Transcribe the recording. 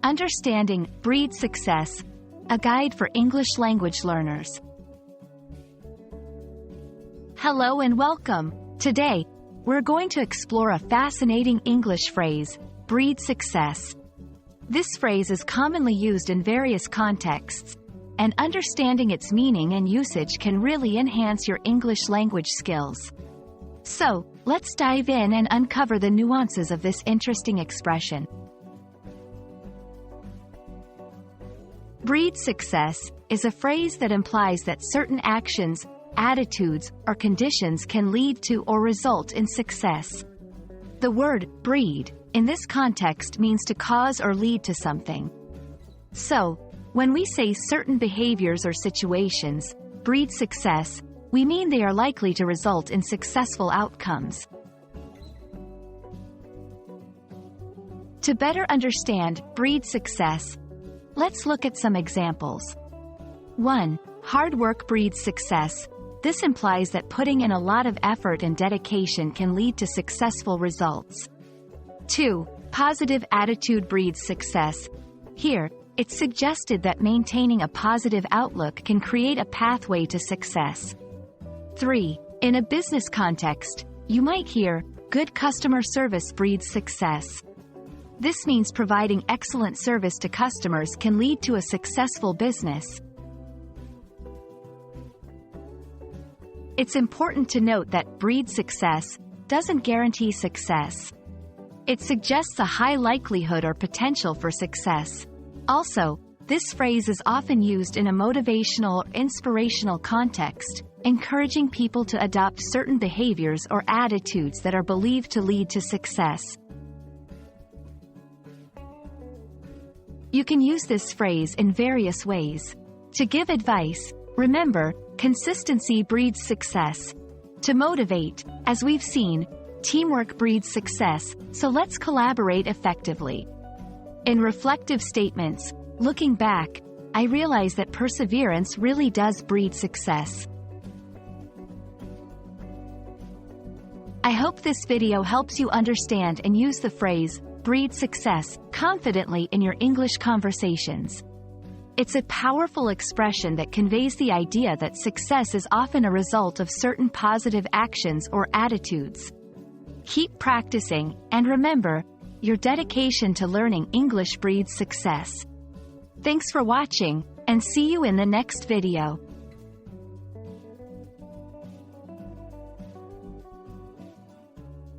Understanding breeds success, a guide for English language learners. Hello and welcome. Today, we're going to explore a fascinating English phrase, breed success. This phrase is commonly used in various contexts, and understanding its meaning and usage can really enhance your English language skills. So, let's dive in and uncover the nuances of this interesting expression. Breed success is a phrase that implies that certain actions, attitudes, or conditions can lead to or result in success. The word breed, in this context, means to cause or lead to something. So, when we say certain behaviors or situations breed success, we mean they are likely to result in successful outcomes. To better understand breed success, let's look at some examples. 1. Hard work breeds success. This implies that putting in a lot of effort and dedication can lead to successful results. 2. Positive attitude breeds success. Here, it's suggested that maintaining a positive outlook can create a pathway to success. 3. In a business context, you might hear, good customer service breeds success. This means providing excellent service to customers can lead to a successful business. It's important to note that breed success doesn't guarantee success. It suggests a high likelihood or potential for success. Also, this phrase is often used in a motivational or inspirational context, encouraging people to adopt certain behaviors or attitudes that are believed to lead to success. You can use this phrase in various ways. To give advice, remember, consistency breeds success. To motivate, as we've seen, teamwork breeds success, so let's collaborate effectively. In reflective statements, looking back, I realize that perseverance really does breed success. I hope this video helps you understand and use the phrase, breed success, confidently in your English conversations. It's a powerful expression that conveys the idea that success is often a result of certain positive actions or attitudes. Keep practicing, and remember, your dedication to learning English breeds success. Thanks for watching, and see you in the next video.